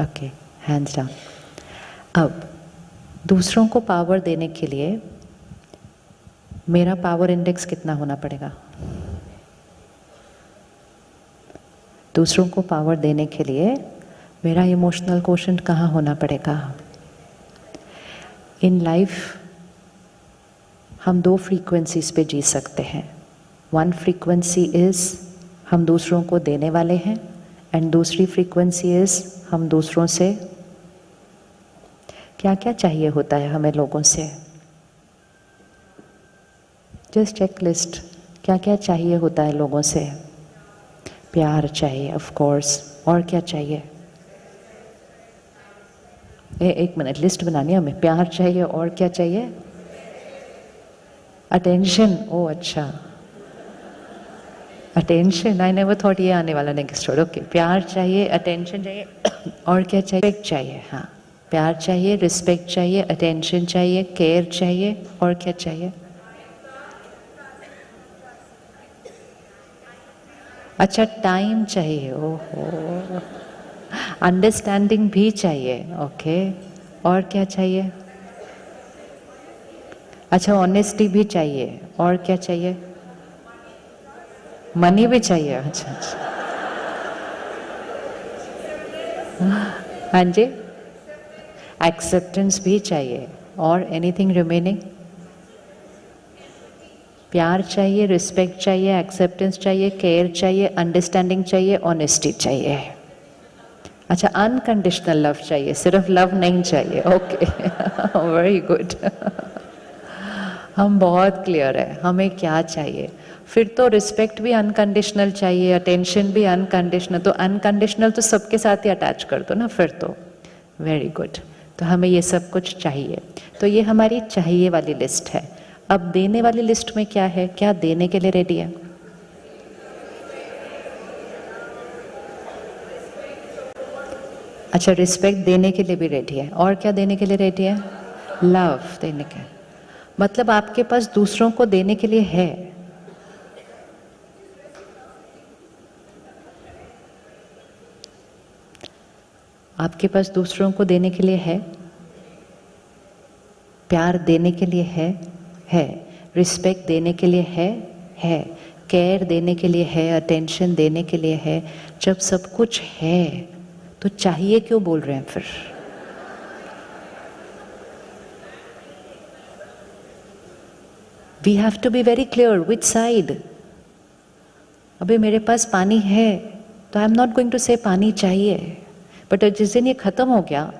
Okay, hands down. अब दूसरों को पावर देने के लिए मेरा पावर इंडेक्स कितना होना पड़ेगा? दूसरों को पावर देने के लिए मेरा इमोशनल कोशेंट कहाँ होना पड़ेगा? इन लाइफ हम दो फ्रीक्वेंसीज पे जी सकते हैं। वन फ्रीक्वेंसी इज हम दूसरों को देने वाले हैं, एंड दूसरी फ्रीक्वेंसी इज हम दूसरों से क्या क्या चाहिए होता है हमें लोगों से। जस्ट चेक लिस्ट, क्या क्या चाहिए होता है लोगों से? प्यार चाहिए ऑफ कोर्स, और क्या चाहिए? एक मिनट, लिस्ट बनानी है हमें। प्यार चाहिए, और क्या चाहिए? अटेंशन। ओ अच्छा, अटेंशन, आई नेवर थॉट ये आने वाला नेक्स्ट वर्ड। ओके, प्यार चाहिए, अटेंशन चाहिए, और क्या चाहिए? रिस्पेक्ट चाहिए। हाँ, प्यार चाहिए, रिस्पेक्ट चाहिए, अटेंशन चाहिए, केयर चाहिए, और क्या चाहिए? अच्छा, टाइम चाहिए। ओहो, अंडरस्टैंडिंग भी चाहिए। ओके, और क्या चाहिए? अच्छा, ऑनेस्टी भी चाहिए, और क्या चाहिए? मनी भी चाहिए। अच्छा अच्छा, हाँ जी, एक्सेप्टेंस भी चाहिए, और एनीथिंग रिमेनिंग? प्यार चाहिए, रिस्पेक्ट चाहिए, एक्सेप्टेंस चाहिए, केयर चाहिए, अंडरस्टैंडिंग चाहिए, ऑनेस्टी चाहिए। अच्छा, अनकंडीशनल लव चाहिए, सिर्फ लव नहीं चाहिए। Okay, very good. हम बहुत क्लियर है हमें क्या चाहिए। फिर तो रिस्पेक्ट भी अनकंडीशनल चाहिए, अटेंशन भी अनकंडीशनल, तो अनकंडीशनल तो सबके साथ ही अटैच कर दो ना फिर तो। वेरी गुड, तो हमें ये सब कुछ चाहिए। तो ये हमारी चाहिए वाली लिस्ट है। अब देने वाली लिस्ट में क्या है? क्या देने के लिए रेडी है? अच्छा, रिस्पेक्ट देने के लिए भी रेडी है, और क्या देने के लिए रेडी है? लव देने के, मतलब आपके पास दूसरों को देने के लिए है। आपके पास दूसरों को देने के लिए है, प्यार देने के लिए है, रिस्पेक्ट देने के लिए है, केयर देने के लिए है, अटेंशन देने के लिए है। जब सब कुछ है तो चाहिए क्यों बोल रहे हैं फिर? We have to be very clear which side. अभी मेरे पास पानी है तो I am not going to say पानी चाहिए, बट जिस दिन ये खत्म हो गया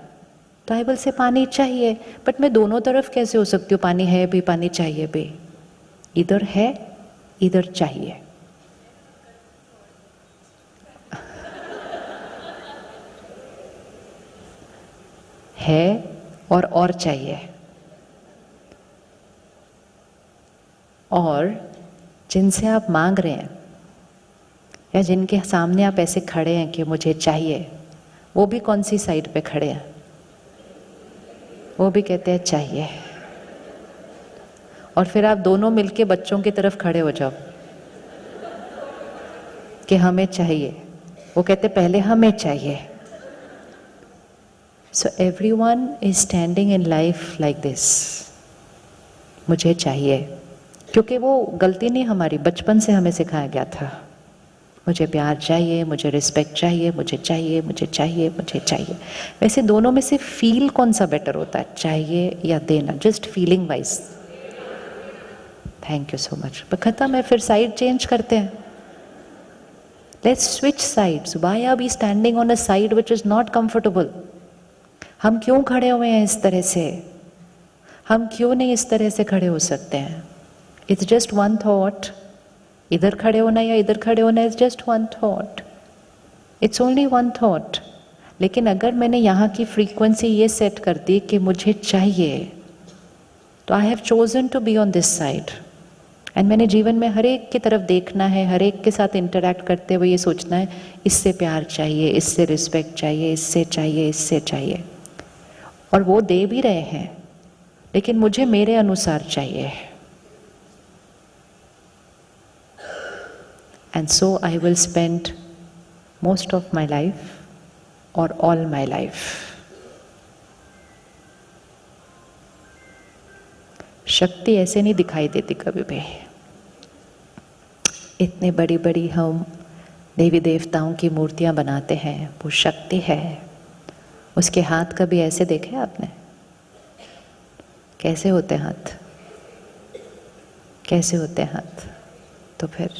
तो आई विल से पानी चाहिए। बट मैं दोनों तरफ कैसे हो सकती हूँ? पानी है भी, पानी चाहिए भी। इधर है, इधर चाहिए। है और चाहिए। और जिनसे आप मांग रहे हैं या जिनके सामने आप ऐसे खड़े हैं कि मुझे चाहिए, वो भी कौन सी साइड पे खड़े हैं? वो भी कहते हैं चाहिए। और फिर आप दोनों मिलके बच्चों की तरफ खड़े हो जाओ कि हमें चाहिए। वो कहते पहले हमें चाहिए। So everyone is standing in life like this, मुझे चाहिए। क्योंकि वो गलती नहीं हमारी, बचपन से हमें सिखाया गया था मुझे प्यार चाहिए, मुझे रिस्पेक्ट चाहिए, मुझे चाहिए, मुझे चाहिए, मुझे चाहिए। वैसे दोनों में से फील कौन सा बेटर होता है, चाहिए या देना? Just feeling wise. Thank you so much. पर खत्म है, फिर साइड चेंज करते हैं। Let's switch sides. Why are we standing on a side which is not comfortable? हम क्यों खड़े हुए हैं इस तरह से? हम क्यों नहीं इस तरह से खड़े हो सकते हैं? It's just one thought. इधर खड़े होना या इधर खड़े होना is just one thought. It's only one thought. लेकिन अगर मैंने यहाँ की फ्रीक्वेंसी ये सेट कर दी कि मुझे चाहिए, तो I have chosen to be on this side. And मैंने जीवन में हर एक की तरफ देखना है, हर एक के साथ इंटरैक्ट करते हुए ये सोचना है, इससे प्यार चाहिए, इससे रिस्पेक्ट चाहिए, इससे चाहिए, इससे चाहिए। और वो दे भी रहे हैं, लेकिन मुझे मेरे अनुसार चाहिए। And so I will spend most of my life और ऑल माई लाइफ। शक्ति ऐसे नहीं दिखाई देती कभी भी। इतने बड़ी बड़ी हम देवी देवताओं की मूर्तियां बनाते हैं, वो शक्ति है। उसके हाथ कभी ऐसे देखे आपने? कैसे होते हाथ? कैसे होते हाथ? तो फिर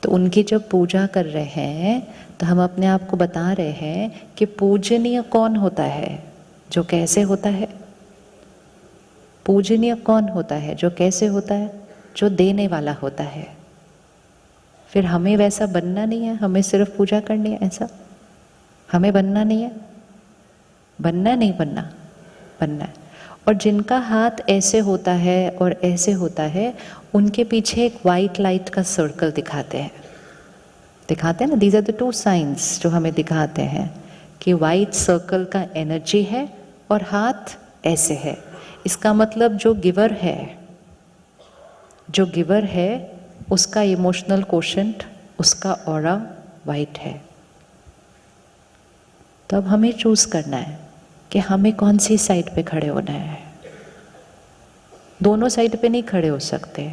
तो उनकी जब पूजा कर रहे हैं तो हम अपने आप को बता रहे हैं कि पूजनीय कौन होता है, जो कैसे होता है। पूजनीय कौन होता है, जो कैसे होता है? जो देने वाला होता है। फिर हमें वैसा बनना नहीं है, हमें सिर्फ पूजा करनी है ऐसा? हमें बनना नहीं है, बनना नहीं, बनना है। और जिनका हाथ ऐसे होता है और ऐसे होता है, उनके पीछे एक वाइट लाइट का सर्कल दिखाते हैं ना। These are the two signs जो हमें दिखाते हैं कि वाइट सर्कल का एनर्जी है और हाथ ऐसे है। इसका मतलब जो गिवर है उसका इमोशनल कोशेंट, उसका ऑरा वाइट है। तो अब हमें चूज करना है कि हमें कौन सी साइड पे खड़े होना है। दोनों साइड पे नहीं खड़े हो सकते,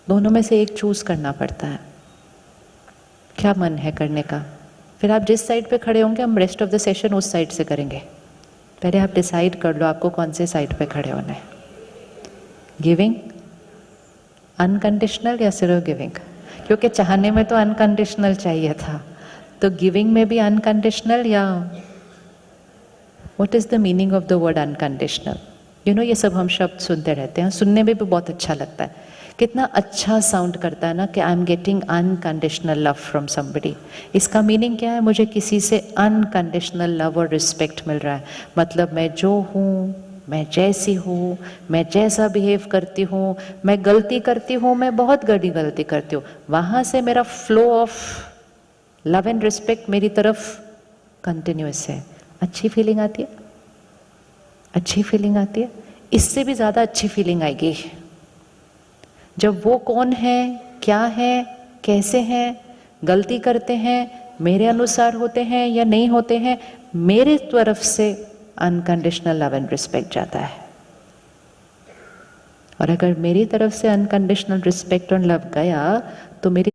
दोनों में से एक चूज करना पड़ता है। क्या मन है करने का? फिर आप जिस साइड पे खड़े होंगे हम रेस्ट ऑफ द सेशन उस साइड से करेंगे। पहले आप डिसाइड कर लो आपको कौन से साइड पे खड़े होना है। गिविंग अनकंडीशनल या सिर्फ गिविंग? क्योंकि चाहने में तो अनकंडीशनल चाहिए था, तो गिविंग में भी अनकंडीशनल या what is the meaning of the word unconditional? ये सब हम शब्द सुनते रहते हैं, सुनने में भी बहुत अच्छा लगता है। कितना अच्छा साउंड करता है ना कि I am getting unconditional love from somebody. इसका मीनिंग क्या है? मुझे किसी से अनकंडीशनल लव और रिस्पेक्ट मिल रहा है। मतलब मैं जो हूँ, मैं जैसी हूँ, मैं जैसा बिहेव करती हूँ, मैं गलती करती हूँ, मैं बहुत बड़ी गलती करती हूँ, वहाँ से मेरा flow of love and respect मेरी तरफ कंटिन्यूस है। अच्छी फीलिंग आती है, अच्छी फीलिंग आती है। इससे भी ज़्यादा अच्छी फीलिंग आएगी जब वो कौन है, क्या है, कैसे हैं, गलती करते हैं, मेरे अनुसार होते हैं या नहीं होते हैं, मेरे तरफ से अनकंडीशनल लव एंड रिस्पेक्ट जाता है। और अगर मेरी तरफ से अनकंडीशनल रिस्पेक्ट और लव गया तो मेरी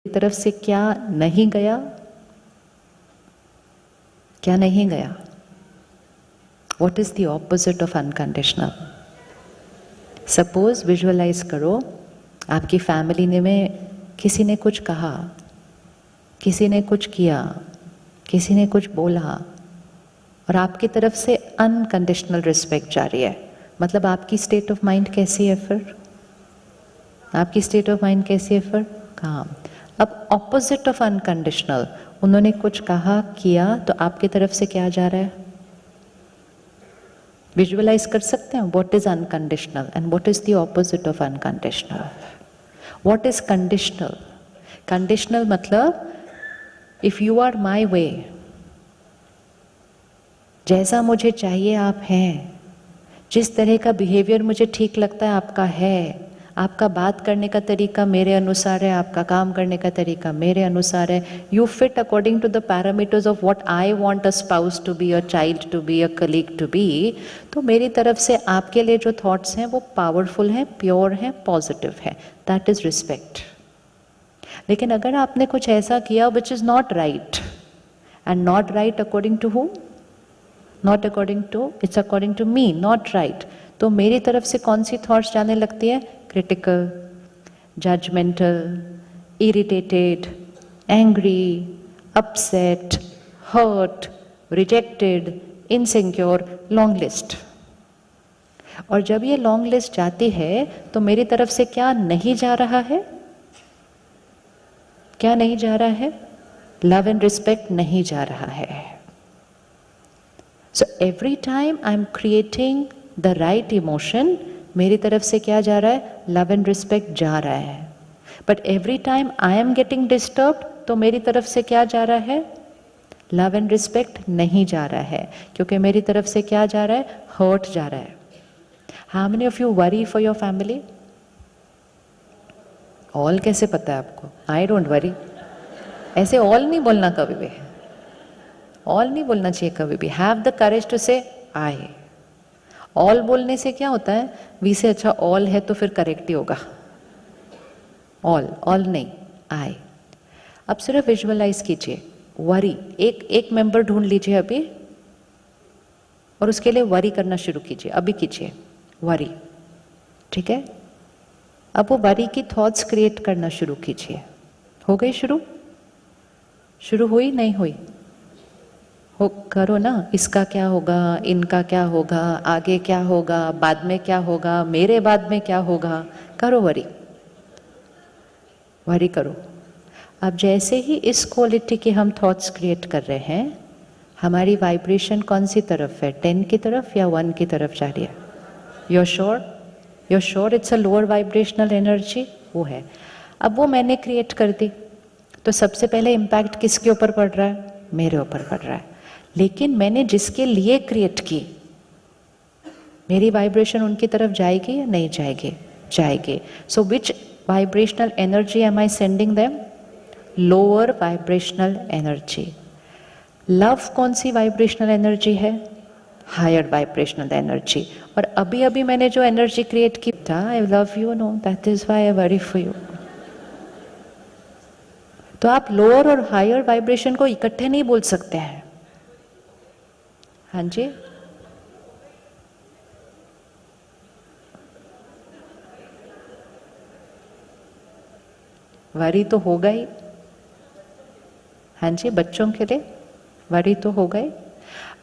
तरफ से क्या नहीं गया? क्या नहीं गया? What is the opposite of unconditional? Suppose visualise करो, आपकी फैमिली में किसी ने कुछ कहा, किसी ने कुछ किया, किसी ने कुछ बोला और आपकी तरफ से अनकंडीशनल रिस्पेक्ट जारी है। मतलब आपकी स्टेट ऑफ माइंड कैसी है फिर? आपकी स्टेट ऑफ माइंड कैसी है फिर? काम। अब ऑपोजिट ऑफ अनकंडीशनल, उन्होंने कुछ कहा, किया, तो आपकी तरफ से क्या जा रहा है? विजुअलाइज कर सकते हैं what is unconditional and what is the opposite of unconditional? What is conditional? Conditional मतलब इफ यू आर माई वे, जैसा मुझे चाहिए आप हैं, जिस तरह का बिहेवियर मुझे ठीक लगता है आपका है, आपका बात करने का तरीका मेरे अनुसार है, आपका काम करने का तरीका मेरे अनुसार है, you fit according to the parameters of what I want a spouse to be, a child to be, a colleague to be, तो मेरी तरफ से आपके लिए जो थॉट्स हैं वो पावरफुल हैं, प्योर हैं, पॉजिटिव है। That is respect. लेकिन अगर आपने कुछ ऐसा किया which is not right, and not right according to who? Not according to, it's according to me, not right. तो मेरी तरफ से कौन सी थॉट्स जाने लगती है? Critical, judgemental, irritated, angry, upset, hurt, rejected, insecure, long list. और जब ये लॉन्ग लिस्ट जाती है तो मेरी तरफ से क्या नहीं जा रहा है? क्या नहीं जा रहा है? लव एंड रिस्पेक्ट नहीं जा रहा है। So every time I am creating the right emotion, मेरी तरफ से क्या जा रहा है? लव एंड रिस्पेक्ट जा रहा है। But every time I am getting disturbed, तो मेरी तरफ से क्या जा रहा है? लव एंड रिस्पेक्ट नहीं जा रहा है, क्योंकि मेरी तरफ से क्या जा रहा है? हर्ट जा रहा है। How many of you worry for your family? All कैसे पता है आपको? I don't worry. ऐसे ऑल नहीं बोलना कभी भी। ऑल नहीं बोलना चाहिए कभी भी. हैव द करेज टू से आई. ऑल बोलने से क्या होता है, वी से अच्छा ऑल है तो फिर करेक्ट ही होगा. ऑल नहीं, आई. अब सिर्फ विजुअलाइज कीजिए. वरी, एक मेंबर ढूंढ लीजिए अभी और उसके लिए वरी करना शुरू कीजिए. अभी कीजिए वरी. ठीक है. अब वो वरी की थॉट्स क्रिएट करना शुरू कीजिए. हो गई शुरू हुई नहीं हुई? हो, करो ना. इसका क्या होगा, इनका क्या होगा, आगे क्या होगा, बाद में क्या होगा, मेरे बाद में क्या होगा. करो वरी करो. अब जैसे ही इस क्वालिटी के हम थॉट्स क्रिएट कर रहे हैं, हमारी वाइब्रेशन कौन सी तरफ है, 10 की तरफ या 1 की तरफ जा रही है? You sure it's a lower vibrational energy. वो है. अब वो मैंने क्रिएट कर दी तो सबसे पहले इम्पैक्ट किसके ऊपर पड़ रहा है? मेरे ऊपर पड़ रहा है. लेकिन मैंने जिसके लिए क्रिएट की, मेरी वाइब्रेशन उनकी तरफ जाएगी या नहीं जाएगी. So which vibrational energy am I sending them? Lower vibrational energy. Love कौन सी वाइब्रेशनल एनर्जी है? Higher vibrational energy. और अभी मैंने जो एनर्जी क्रिएट की, I love you, no, that is why I worry for you. तो आप लोअर और हायर वाइब्रेशन को इकट्ठे नहीं बोल सकते हैं. हाँ जी. वरी तो हो गई. हाँ जी, बच्चों के लिए वरी तो हो गई.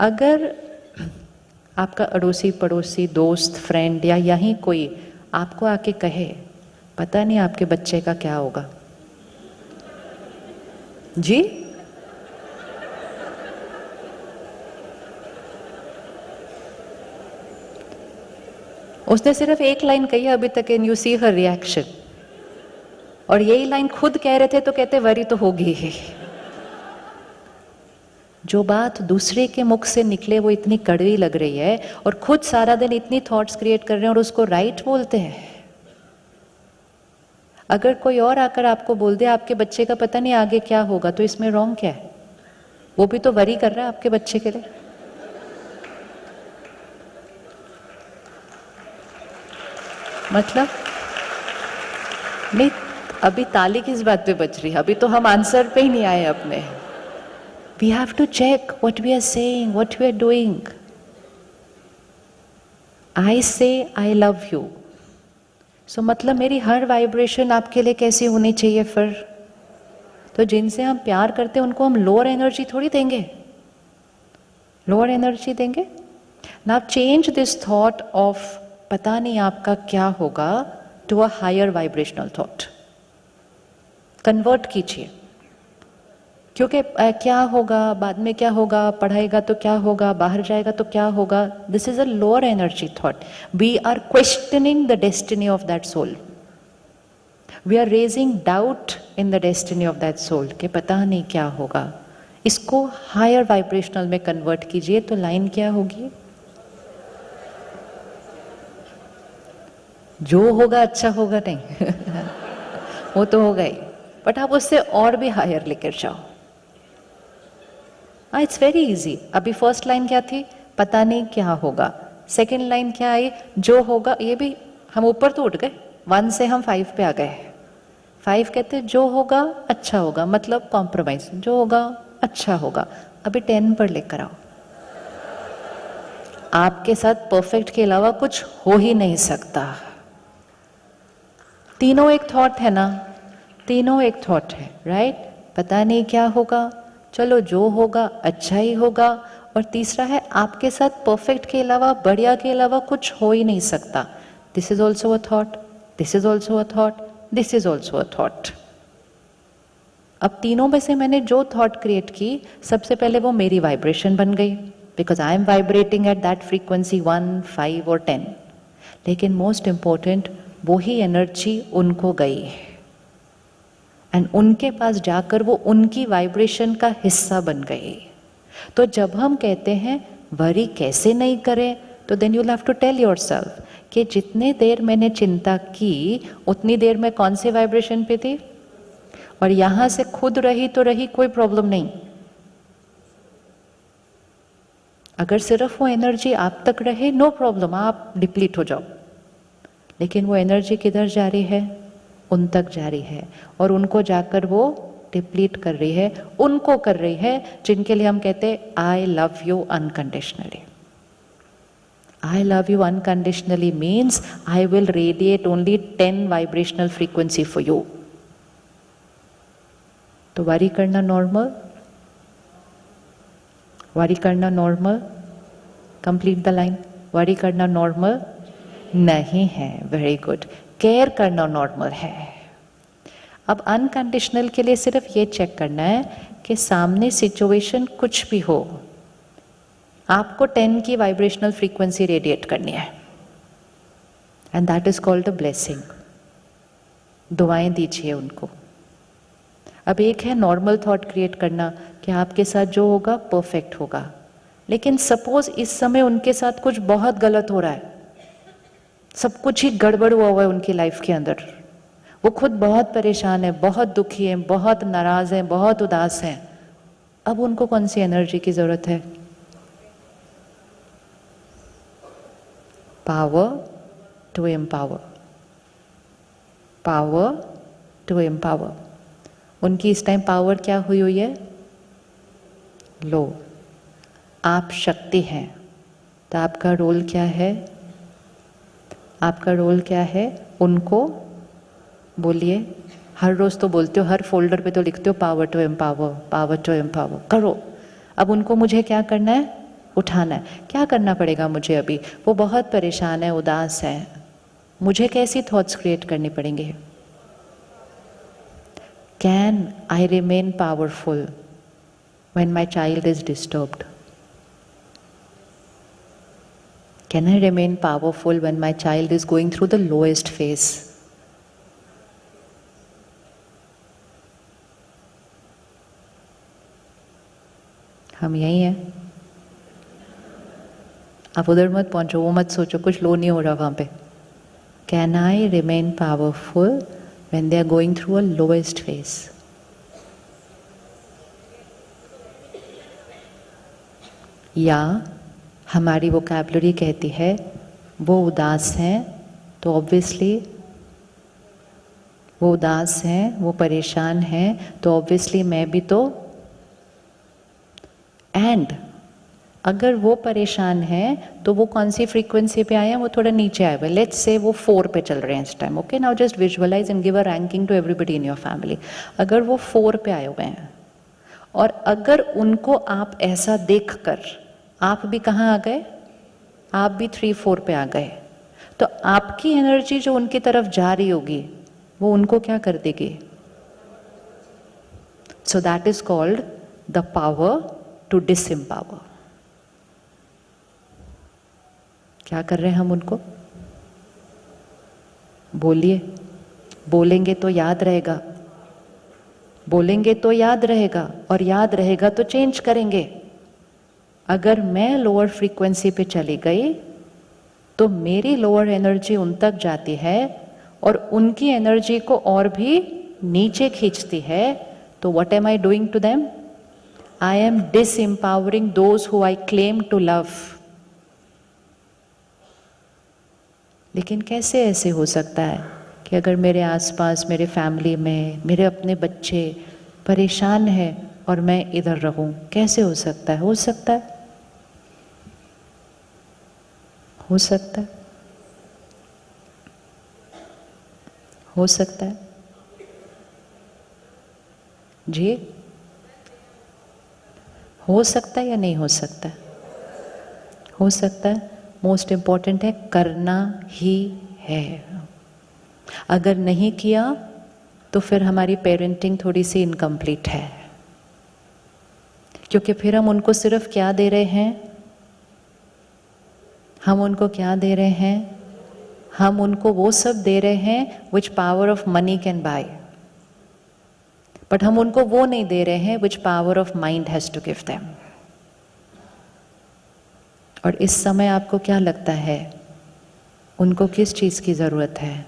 अगर आपका अड़ोसी पड़ोसी दोस्त फ्रेंड या यहीं कोई आपको आके कहे, पता नहीं आपके बच्चे का क्या होगा जी, उसने सिर्फ एक लाइन कही अभी तक, and you see her reaction. और यही लाइन खुद कह रहे थे तो कहते वरी तो होगी ही. जो बात दूसरे के मुख से निकले वो इतनी कड़वी लग रही है और खुद सारा दिन इतनी थॉट्स क्रिएट कर रहे हैं और उसको राइट बोलते हैं. अगर कोई और आकर आपको बोल दे आपके बच्चे का पता नहीं आगे क्या होगा, तो इसमें रॉन्ग क्या है? वो भी तो वरी कर रहा है आपके बच्चे के लिए. मतलब नहीं, अभी ताली किस बात पे बज रही है? अभी तो हम आंसर पे ही नहीं आए अपने. We have to check what we are saying, what we are doing. I say I love you. So मतलब मेरी हर वाइब्रेशन आपके लिए कैसी होनी चाहिए फिर? तो जिनसे हम प्यार करते हैं उनको हम लोअर एनर्जी थोड़ी देंगे, लोअर एनर्जी देंगे. Now change this thought of पता नहीं आपका क्या होगा to a higher vibrational thought. Convert कीजिए. क्योंकि क्या होगा, बाद में क्या होगा, पढ़ाएगा तो क्या होगा, बाहर जाएगा तो क्या होगा, this is a lower energy thought. We are questioning the destiny of that soul. We are raising doubt in the destiny of that soul कि पता नहीं क्या होगा. इसको हायर वाइब्रेशनल में कन्वर्ट कीजिए तो लाइन क्या होगी? जो होगा अच्छा होगा नहीं वो तो होगा ही, बट आप उससे और भी हायर लेकर जाओ. It's very easy. अभी फर्स्ट लाइन क्या थी? पता नहीं क्या होगा. सेकेंड लाइन क्या आई? जो होगा. ये भी हम ऊपर तो उठ गए, 1 से हम 5 पे आ गए. 5 कहते जो होगा अच्छा होगा, मतलब कॉम्प्रोमाइज. जो होगा अच्छा होगा. अभी 10 पर लेकर आओ. आपके साथ परफेक्ट के अलावा कुछ हो ही नहीं सकता. तीनों एक थॉट है ना, तीनों एक थॉट है, राइट? पता नहीं क्या होगा, चलो जो होगा अच्छा ही होगा. और तीसरा है आपके साथ परफेक्ट के अलावा, बढ़िया के अलावा कुछ हो ही नहीं सकता. This is also a thought, this is also a thought, this is also a thought. अब तीनों में से मैंने जो थॉट क्रिएट की, सबसे पहले वो मेरी वाइब्रेशन बन गई, because I am vibrating at that frequency 1, 5 और 10. लेकिन मोस्ट इंपॉर्टेंट, वो ही एनर्जी उनको गई एंड उनके पास जाकर वो उनकी वाइब्रेशन का हिस्सा बन गई. तो जब हम कहते हैं वरी कैसे नहीं करें, तो then you have to tell yourself कि जितने देर मैंने चिंता की उतनी देर में कौन से वाइब्रेशन पे थी, और यहां से खुद रही तो रही, कोई प्रॉब्लम नहीं. अगर सिर्फ वो एनर्जी आप तक रहे, नो प्रॉब्लम, आप डिप्लीट हो जाओ, लेकिन वो एनर्जी किधर जा रही है? उन तक जा रही है, और उनको जाकर वो डिप्लीट कर रही है, उनको कर रही है जिनके लिए हम कहते हैं आई love you unconditionally. I love you unconditionally means I will radiate only 10 vibrational frequency for you. तो वरी करना नॉर्मल, वरी करना normal, complete the line. Worry करना नॉर्मल नहीं है, वेरी गुड। केयर करना नॉर्मल है। अब अनकंडीशनल के लिए सिर्फ ये चेक करना है कि सामने सिचुएशन कुछ भी हो, आपको 10 की वाइब्रेशनल फ्रीक्वेंसी रेडिएट करनी है, and that is called a blessing. दुआएं दीजिए उनको। अब एक है नॉर्मल थॉट क्रिएट करना कि आपके साथ जो होगा परफेक्ट होगा, लेकिन सपोज इस समय उनके साथ कुछ बहुत गलत हो रहा है, सब कुछ ही गड़बड़ हुआ है उनकी लाइफ के अंदर, वो खुद बहुत परेशान है, बहुत दुखी है, बहुत नाराज है, बहुत उदास है। अब उनको कौन सी एनर्जी की जरूरत है? Power to empower, power to empower। उनकी इस टाइम पावर क्या हुई है? लो। आप शक्ति हैं, तो आपका रोल क्या है? आपका रोल क्या है? उनको बोलिए। हर रोज तो बोलते हो, हर फोल्डर पे तो लिखते हो power to empower, power to empower. करो। अब उनको मुझे क्या करना है? उठाना है। क्या करना पड़ेगा मुझे अभी? वो बहुत परेशान है, उदास है, मुझे कैसी थॉट्स क्रिएट करनी पड़ेंगे? Can I remain powerful when my child is disturbed? Can I remain powerful when my child is going through the lowest phase? हम यही हैं। आप उधर मत पहुंचो, वो मत सोचो कुछ लो नहीं हो रहा वहां पे। Can I remain powerful when they are going through a lowest phase? या हमारी वोकैबुलरी कहती है वो उदास हैं, तो ऑब्वियसली वो उदास हैं, वो परेशान हैं, तो ऑब्वियसली मैं भी तो। एंड अगर वो परेशान हैं तो वो कौन सी फ्रीक्वेंसी पे आए हैं? वो थोड़ा नीचे आए हुए, लेट्स से वो 4 पे चल रहे हैं इस time. Okay, now just visualise and give a ranking to everybody in your family. अगर वो 4 पे आए हुए हैं और अगर उनको आप ऐसा देखकर आप भी कहाँ आ गए? आप भी 3-4 पे आ गए, तो आपकी एनर्जी जो उनकी तरफ जा रही होगी वो उनको क्या कर देगी? So that is called the power to disempower. क्या कर रहे हैं हम उनको? बोलिए। बोलेंगे तो याद रहेगा, बोलेंगे तो याद रहेगा, और याद रहेगा तो चेंज करेंगे। अगर मैं लोअर फ्रीक्वेंसी पे चली गई तो मेरी लोअर एनर्जी उन तक जाती है और उनकी एनर्जी को और भी नीचे खींचती है। तो what am I doing to them? I am disempowering those who I claim to love. लेकिन कैसे ऐसे हो सकता है कि अगर मेरे आसपास, मेरे फैमिली में मेरे अपने बच्चे परेशान हैं और मैं इधर रहूं? कैसे हो सकता है? हो सकता है, हो सकता है, हो सकता है जी। हो सकता है या नहीं हो सकता है? हो सकता है। मोस्ट इम्पॉर्टेंट है करना ही है। अगर नहीं किया तो फिर हमारी पेरेंटिंग थोड़ी सी इनकम्प्लीट है, क्योंकि फिर हम उनको सिर्फ क्या दे रहे हैं? हम उनको क्या दे रहे हैं? हम उनको वो सब दे रहे हैं which power of money can buy, but हम उनको वो नहीं दे रहे हैं which power of mind has to give them. और इस समय आपको क्या लगता है उनको किस चीज की जरूरत है?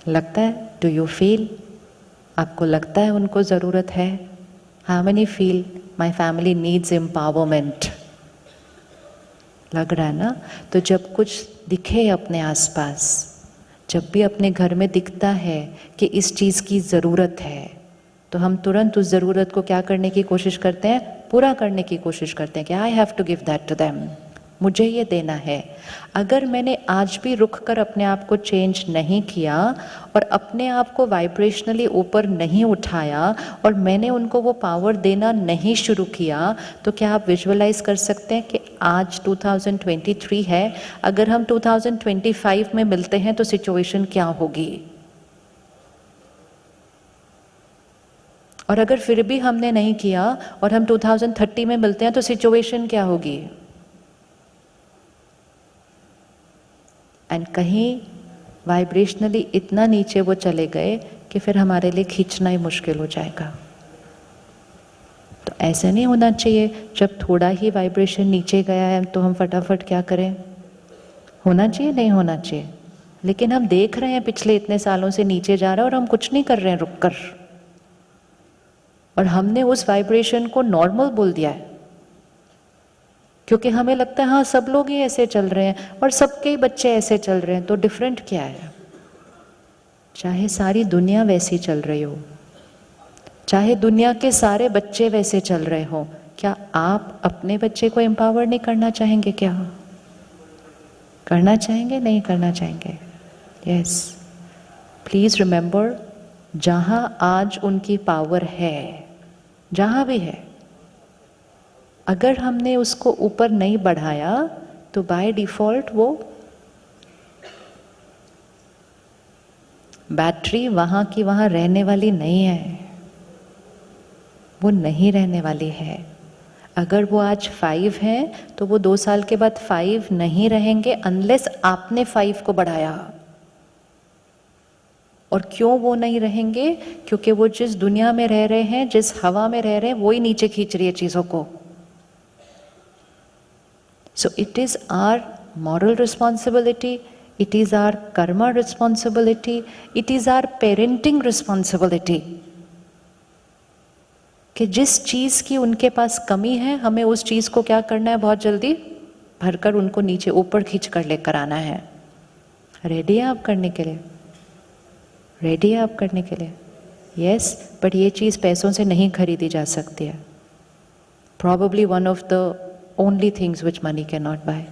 लगता है? Do you feel? आपको लगता है उनको जरूरत है? How many feel my family needs empowerment? लग रहा है ना? तो जब कुछ दिखे अपने आसपास, जब भी अपने घर में दिखता है कि इस चीज़ की ज़रूरत है, तो हम तुरंत उस ज़रूरत को क्या करने की कोशिश करते हैं? पूरा करने की कोशिश करते हैं कि I have to give that to them, मुझे ये देना है। अगर मैंने आज भी रुक कर अपने आप को चेंज नहीं किया और अपने आप को वाइब्रेशनली ऊपर नहीं उठाया और मैंने उनको वो पावर देना नहीं शुरू किया, तो क्या आप विजुअलाइज कर सकते हैं कि आज 2023 है, अगर हम 2025 में मिलते हैं तो सिचुएशन क्या होगी? और अगर फिर भी हमने नहीं किया और हम 2030 में मिलते हैं तो सिचुएशन क्या होगी? एंड कहीं वाइब्रेशनली इतना नीचे वो चले गए कि फिर हमारे लिए खींचना ही मुश्किल हो जाएगा। तो ऐसे नहीं होना चाहिए जब थोड़ा ही वाइब्रेशन नीचे गया है तो हम फटाफट क्या करें? होना चाहिए, नहीं होना चाहिए। लेकिन हम देख रहे हैं पिछले इतने सालों से नीचे जा रहा है और हम कुछ नहीं कर रहे हैं रुक कर, और हमने उस वाइब्रेशन को नॉर्मल बोल दिया है क्योंकि हमें लगता है हाँ सब लोग ही ऐसे चल रहे हैं और सबके बच्चे ऐसे चल रहे हैं, तो डिफरेंट क्या है? चाहे सारी दुनिया वैसी चल रही हो, चाहे दुनिया के सारे बच्चे वैसे चल रहे हो, क्या आप अपने बच्चे को एम्पावर नहीं करना चाहेंगे? क्या करना चाहेंगे? नहीं करना चाहेंगे? यस, प्लीज रिमेंबर, जहां आज उनकी पावर है, जहां भी है, अगर हमने उसको ऊपर नहीं बढ़ाया तो बाय डिफॉल्ट वो बैटरी वहां की वहां रहने वाली नहीं है, वो नहीं रहने वाली है। अगर वो आज 5 है तो वो 2 साल के बाद 5 नहीं रहेंगे अनलेस आपने 5 को बढ़ाया। और क्यों वो नहीं रहेंगे? क्योंकि वो जिस दुनिया में रह रहे हैं, जिस हवा में रह रहे हैं, वो ही नीचे खींच रही है चीजों को। So it is our moral responsibility, it is our karma responsibility, it is our parenting responsibility कि जिस चीज की उनके पास कमी है हमें उस चीज को क्या करना है? बहुत जल्दी भरकर उनको नीचे ऊपर खींच कर लेकर आना है। रेडी है आप करने के लिए? रेडी है आप करने के लिए? यस, बट ये चीज पैसों से नहीं खरीदी जा सकती है। Probably one of the only things which money cannot buy.